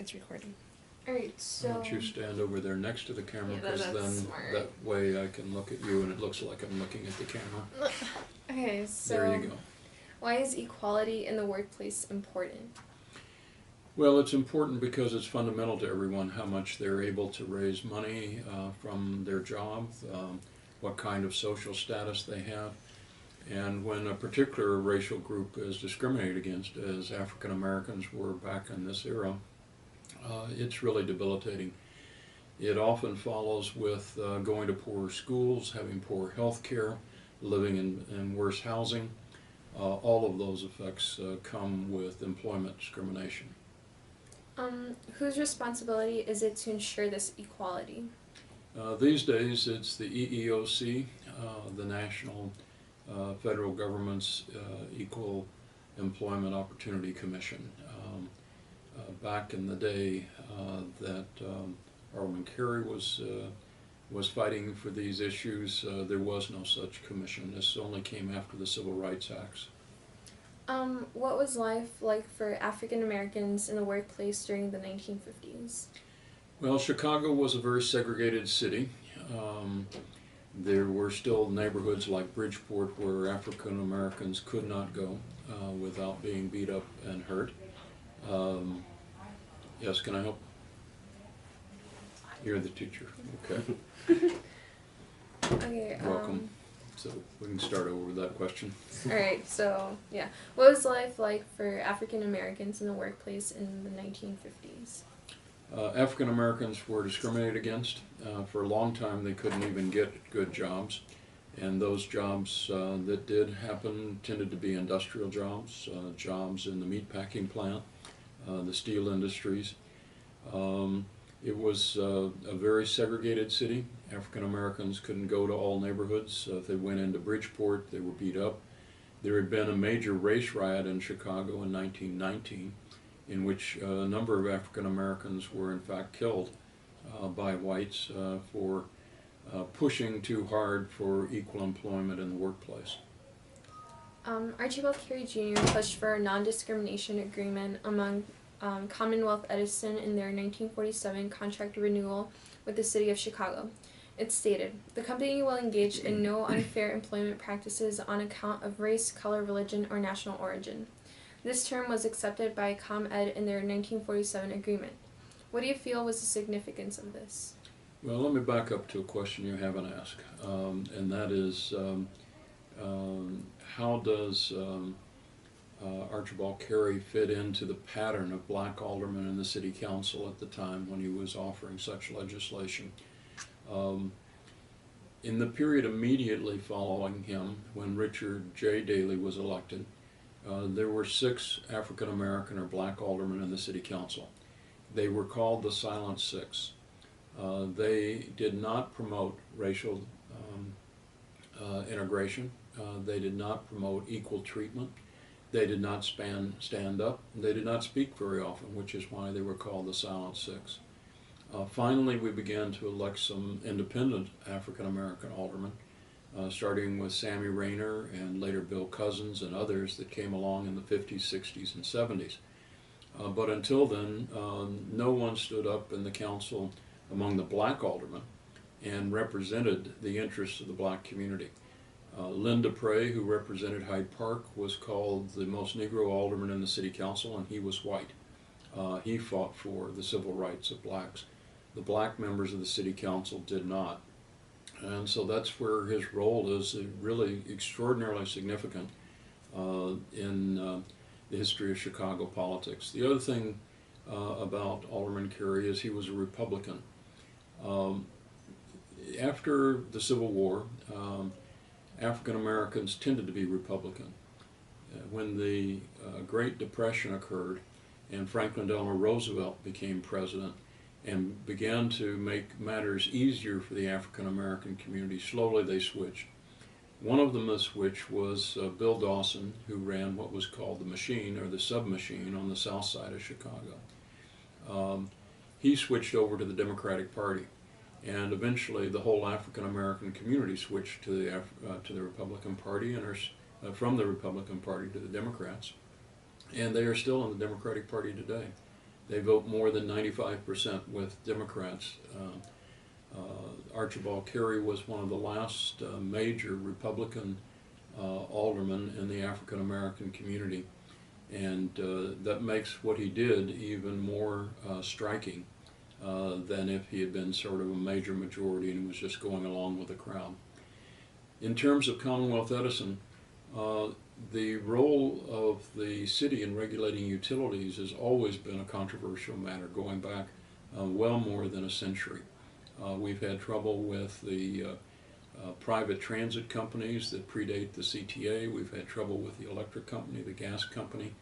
It's recording. Alright, so... Why don't you stand over there next to the camera, Yeah, because that's then smart. that way I can look at you and it looks like I'm looking at the camera. Okay, so There you go. Why is equality in the workplace important? Well, it's important because it's fundamental to everyone how much they're able to raise money from their job, what kind of social status they have. And when a particular racial group is discriminated against, as African Americans were back in this era, it's really debilitating. It often follows with going to poorer schools, having poor health care, living in worse housing. All of those effects come with employment discrimination. Whose responsibility is it to ensure this equality? These days it's the EEOC, the National Federal Government's Equal Employment Opportunity Commission. Back in the day that Alderman Carey was fighting for these issues, there was no such commission. This only came after the Civil Rights Acts. What was life like for African Americans in the workplace during the 1950s? Well, Chicago was a very segregated city. There were still neighborhoods like Bridgeport where African Americans could not go without being beat up and hurt. Yes, can I help? You're the teacher. Okay. Okay, Welcome. So we can start over with that question. Alright, so, yeah. What was life like for African Americans in the workplace in the 1950s? African Americans were discriminated against. For a long time they couldn't even get good jobs. And those jobs that did happen tended to be industrial jobs, jobs in the meatpacking plant, the steel industries. It was a very segregated city. African Americans couldn't go to all neighborhoods. If they went into Bridgeport, they were beat up. There had been a major race riot in Chicago in 1919 in which a number of African Americans were in fact killed by whites for pushing too hard for equal employment in the workplace. Archibald Carey Jr. pushed for a non-discrimination agreement among Commonwealth Edison in their 1947 contract renewal with the city of Chicago. It stated, "The company will engage in no unfair employment practices on account of race, color, religion, or national origin." This term was accepted by ComEd in their 1947 agreement. What do you feel was the significance of this? Well, let me back up to a question you haven't asked, and that is, how does Archibald Carey fit into the pattern of black aldermen in the city council at the time when he was offering such legislation? In the period immediately following him, when Richard J. Daley was elected, there were 6 African American or black aldermen in the city council. They were called the Silent Six. They did not promote racial integration. They did not promote equal treatment. They did not stand up. They did not speak very often, which is why they were called the Silent Six. Finally, we began to elect some independent African American aldermen, starting with Sammy Rayner and later Bill Cousins and others that came along in the 50s, 60s, and 70s. But until then, no one stood up in the council among the black aldermen and represented the interests of the black community. Linda Prey, who represented Hyde Park, was called the most Negro alderman in the city council, and he was white. He fought for the civil rights of blacks. The black members of the city council did not. And so that's where his role is really extraordinarily significant in the history of Chicago politics. The other thing about Alderman Carey is he was a Republican. After the Civil War, African Americans tended to be Republican. When the Great Depression occurred and Franklin Delano Roosevelt became president and began to make matters easier for the African American community, slowly they switched. One of them which was Bill Dawson, who ran what was called the Machine or the Sub-Machine on the south side of Chicago. He switched over to the Democratic Party, and eventually the whole African American community switched to the Republican Party and are from the Republican Party to the Democrats, and they are still in the Democratic Party today. They vote more than 95% with Democrats. Archibald Carey was one of the last major Republican aldermen in the African American community, and that makes what he did even more striking than if he had been sort of a major majority and was just going along with the crowd. In terms of Commonwealth Edison, the role of the city in regulating utilities has always been a controversial matter, going back well more than a century. We've had trouble with the private transit companies that predate the CTA. We've had trouble with the electric company, the gas company,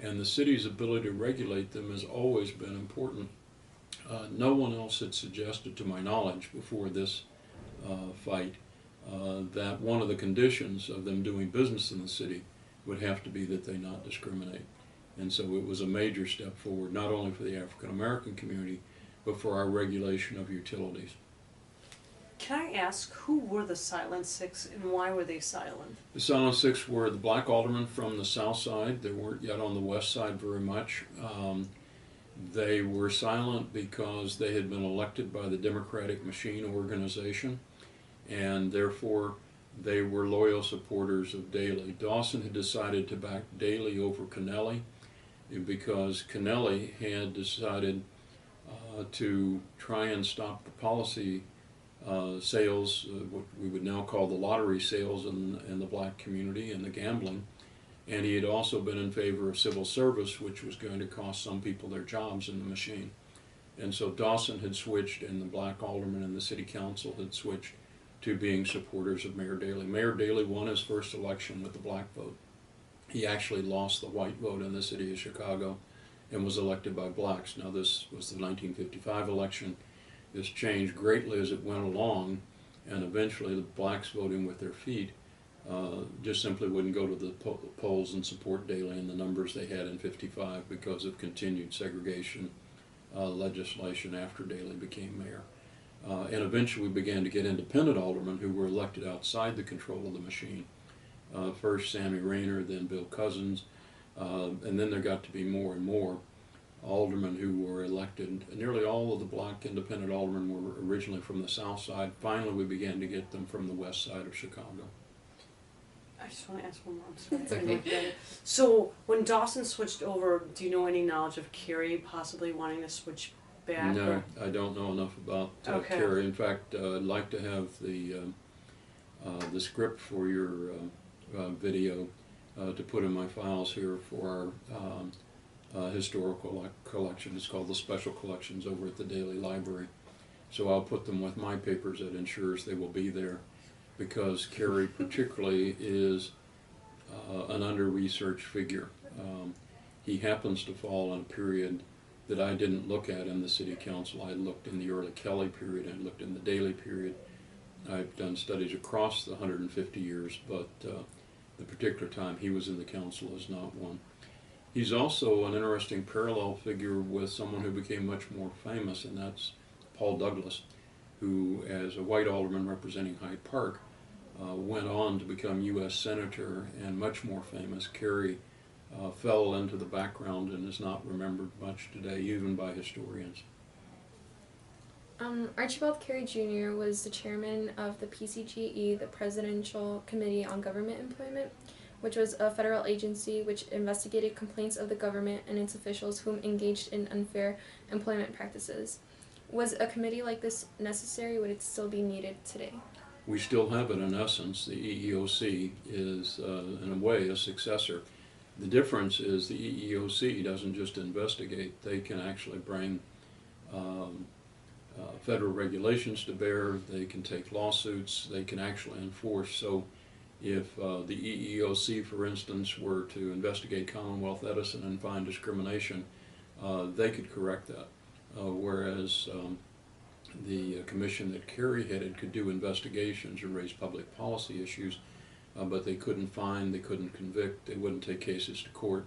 and the city's ability to regulate them has always been important. No one else had suggested, to my knowledge, before this fight, that one of the conditions of them doing business in the city would have to be that they not discriminate. And so it was a major step forward, not only for the African American community, but for our regulation of utilities. Can I ask, who were the Silent Six and why were they silent? The Silent Six were the black aldermen from the south side. They weren't yet on the west side very much. They were silent because they had been elected by the Democratic Machine organization, and therefore they were loyal supporters of Daley. Dawson had decided to back Daley over Kennelly because Kennelly had decided to try and stop the policy sales, what we would now call the lottery sales in the black community and the gambling. And he had also been in favor of civil service, which was going to cost some people their jobs in the machine. And so Dawson had switched, and the black aldermen and the city council had switched to being supporters of Mayor Daley. Mayor Daley won his first election with the black vote. He actually lost the white vote in the city of Chicago and was elected by blacks. Now this was the 1955 election. This changed greatly as it went along, and eventually the blacks voting with their feet just simply wouldn't go to the polls and support Daley in the numbers they had in '55 because of continued segregation legislation after Daley became mayor. And eventually we began to get independent aldermen who were elected outside the control of the machine. First Sammy Rayner, then Bill Cousins, and then there got to be more and more aldermen who were elected. Nearly all of the black independent aldermen were originally from the south side. Finally we began to get them from the west side of Chicago. I just want to ask one more. I'm sorry. It's okay. So when Dawson switched over, do you know any knowledge of Carey possibly wanting to switch back? No, or? I don't know enough about Okay. Carey. In fact, I'd like to have the script for your video to put in my files here for our historical collection. It's called the Special Collections over at the Daley Library. So I'll put them with my papers that ensures they will be there, because Carey particularly is an under-researched figure. He happens to fall in a period that I didn't look at in the city council. I looked in the early Kelly period, I looked in the Daley period. I've done studies across the 150 years, but the particular time he was in the council is not one. He's also an interesting parallel figure with someone who became much more famous, and that's Paul Douglas, who, as a white alderman representing Hyde Park, went on to become U.S. Senator and much more famous. Carey fell into the background and is not remembered much today, even by historians. Archibald Carey Jr. was the chairman of the PCGE, the Presidential Committee on Government Employment, which was a federal agency which investigated complaints of the government and its officials whom engaged in unfair employment practices. Was a committee like this necessary? Would it still be needed today? We still have it in essence. The EEOC is, in a way, a successor. The difference is the EEOC doesn't just investigate. They can actually bring federal regulations to bear. They can take lawsuits. They can actually enforce. So if the EEOC, for instance, were to investigate Commonwealth Edison and find discrimination, they could correct that. Whereas the commission that Carey headed could do investigations or raise public policy issues, but they couldn't find, they couldn't convict, they wouldn't take cases to court.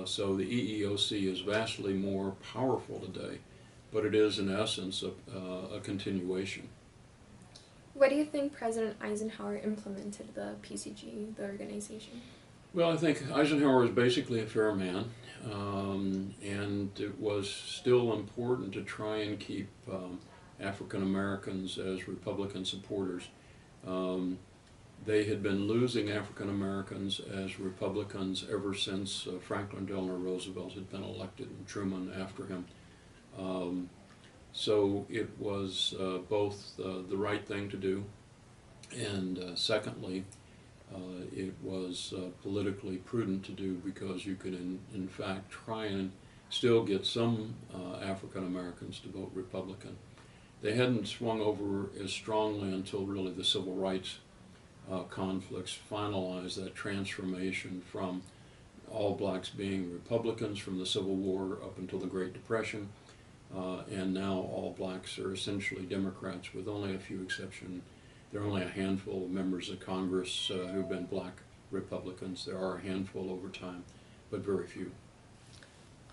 So the EEOC is vastly more powerful today, but it is in essence a continuation. Why do you think President Eisenhower implemented the PCG, the organization? Well, I think Eisenhower is basically a fair man, and it was still important to try and keep African Americans as Republican supporters. They had been losing African Americans as Republicans ever since Franklin Delano Roosevelt had been elected and Truman after him. So it was both the right thing to do, and secondly, it was politically prudent to do, because you could in fact try and still get some African Americans to vote Republican. They hadn't swung over as strongly until really the civil rights conflicts finalized that transformation from all blacks being Republicans from the Civil War up until the Great Depression, and now all blacks are essentially Democrats, with only a few exceptions. There are only a handful of members of Congress who've been black Republicans. There are a handful over time, but very few.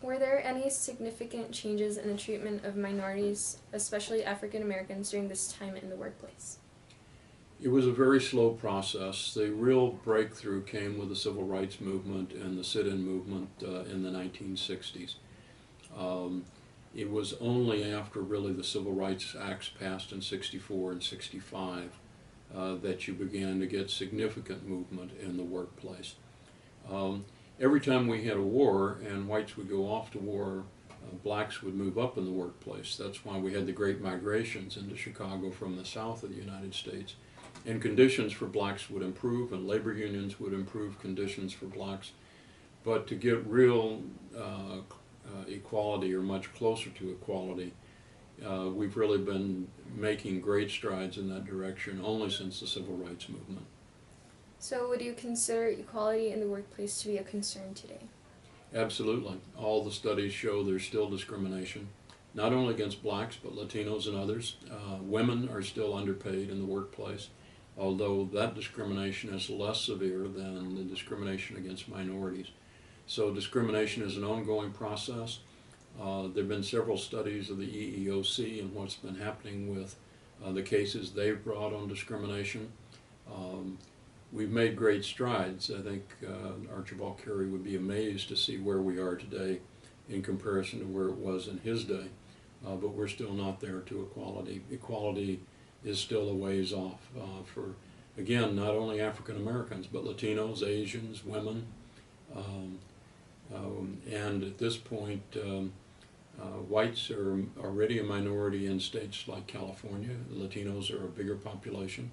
Were there any significant changes in the treatment of minorities, especially African Americans, during this time in the workplace? It was a very slow process. The real breakthrough came with the Civil Rights Movement and the sit-in movement in the 1960s. It was only after really the Civil Rights Acts passed in 64 and 65 that you began to get significant movement in the workplace. Every time we had a war and whites would go off to war, blacks would move up in the workplace. That's why we had the great migrations into Chicago from the south of the United States. And conditions for blacks would improve, and labor unions would improve conditions for blacks. But to get real equality, or much closer to equality, we've really been making great strides in that direction only since the Civil Rights Movement. So would you consider equality in the workplace to be a concern today? Absolutely. All the studies show there's still discrimination, not only against blacks, but Latinos and others. Women are still underpaid in the workplace, although that discrimination is less severe than the discrimination against minorities. So discrimination is an ongoing process. There have been several studies of the EEOC and what's been happening with the cases they've brought on discrimination. We've made great strides. I think Archibald Carey would be amazed to see where we are today in comparison to where it was in his day, but we're still not there to equality. Equality is still a ways off for, again, not only African Americans, but Latinos, Asians, women, and at this point, whites are already a minority in states like California. Latinos are a bigger population.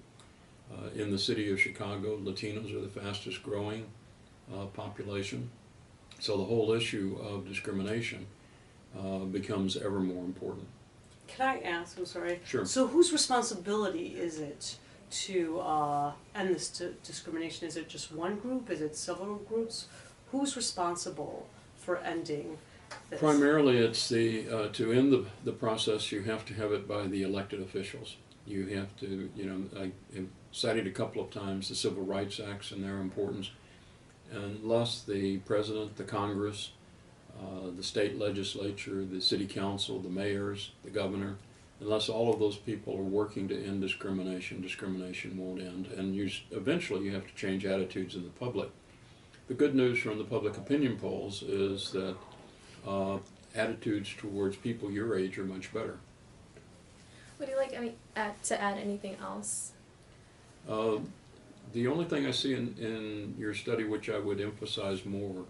In the city of Chicago, Latinos are the fastest growing population. So the whole issue of discrimination becomes ever more important. Can I ask, I'm sorry? Sure. So whose responsibility is it to end this discrimination? Is it just one group? Is it several groups? Who's responsible for ending this? Primarily, it's to end the process, you have to have it by the elected officials. You have to, I have cited a couple of times the Civil Rights Acts and their importance. Unless the President, the Congress, the state legislature, the city council, the mayors, the governor, unless all of those people are working to end discrimination, discrimination won't end. And eventually you have to change attitudes in the public. The good news from the public opinion polls is that attitudes towards people your age are much better. Would you like to add anything else? The only thing I see in your study which I would emphasize more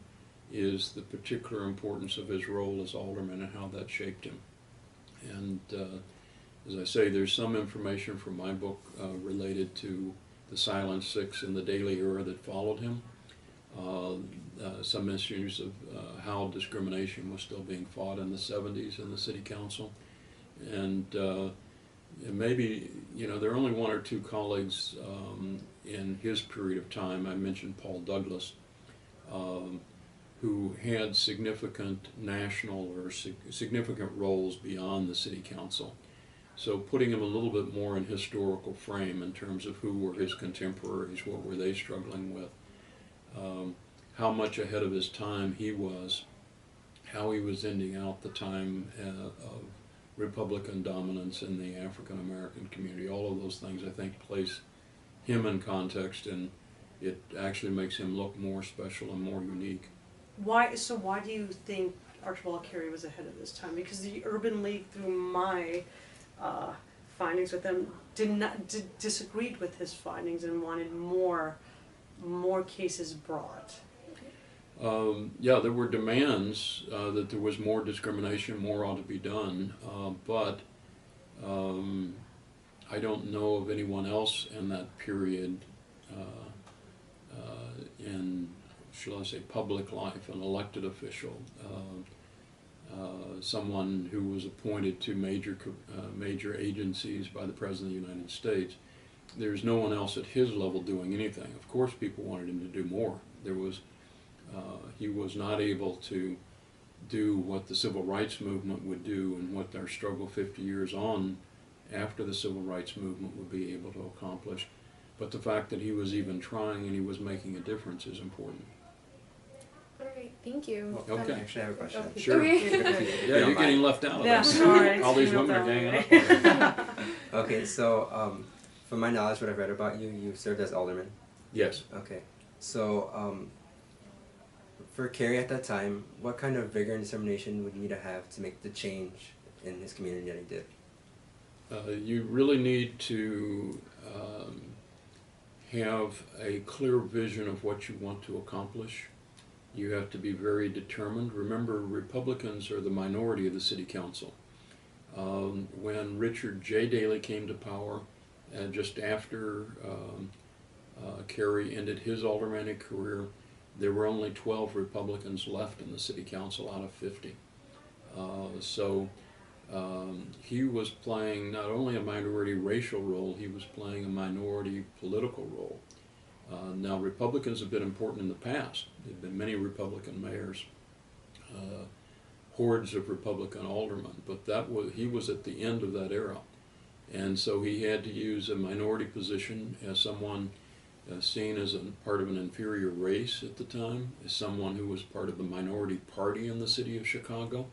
is the particular importance of his role as alderman and how that shaped him. And as I say, there's some information from my book related to the Silent Six and the daily era that followed him. Some issues of how discrimination was still being fought in the 70s in the city council. And maybe, there are only one or two colleagues in his period of time. I mentioned Paul Douglas, who had significant national or significant roles beyond the city council. So putting him a little bit more in historical frame in terms of who were his contemporaries, what were they struggling with, how much ahead of his time he was, how he was ending out the time of Republican dominance in the African American community. All of those things, I think, place him in context, and it actually makes him look more special and more unique. So why do you think Archibald Carey was ahead of his time, because the Urban League, through my findings with them, disagreed with his findings and wanted more cases brought. Yeah, there were demands that there was more discrimination, more ought to be done, but I don't know of anyone else in that period in, shall I say, public life, an elected official, someone who was appointed to major agencies by the President of the United States. There's no one else at his level doing anything. Of course, people wanted him to do more. He was not able to do what the civil rights movement would do and what our struggle 50 years on after the civil rights movement would be able to accomplish. But the fact that he was even trying and he was making a difference is important. All right, thank you. Well, Okay. Actually, I have a question. Okay. Sure. Okay. Yeah, you're getting left out of Yeah, this. sorry. All these You know women are that ganging way. up on you. Okay, so from my knowledge, what I've read about you, you served as alderman. Yes. Okay, so for Carey at that time, what kind of vigor and determination would you need to have to make the change in his community that he did? You really need to have a clear vision of what you want to accomplish. You have to be very determined. Remember, Republicans are the minority of the city council. When Richard J. Daley came to power, just after Carey ended his aldermanic career, there were only 12 Republicans left in the city council out of 50. He was playing not only a minority racial role, he was playing a minority political role. Now, Republicans have been important in the past. There have been many Republican mayors, hordes of Republican aldermen, but he was at the end of that era. And so he had to use a minority position as someone seen as a part of an inferior race at the time, as someone who was part of the minority party in the city of Chicago,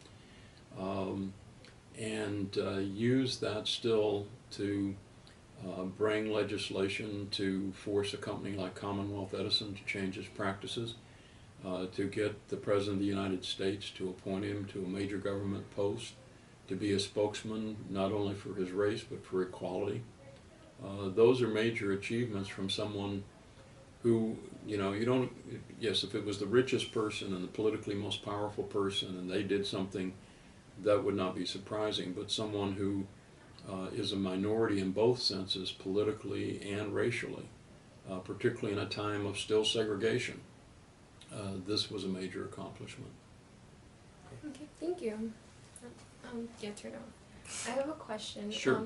and use that still to bring legislation to force a company like Commonwealth Edison to change its practices, to get the President of the United States to appoint him to a major government post, to be a spokesman not only for his race but for equality. Those are major achievements from someone who, yes, if it was the richest person and the politically most powerful person and they did something, that would not be surprising, but someone who is a minority in both senses, politically and racially, particularly in a time of still segregation. This was a major accomplishment. Okay, thank you. Yeah, turn off. I have a question. Sure.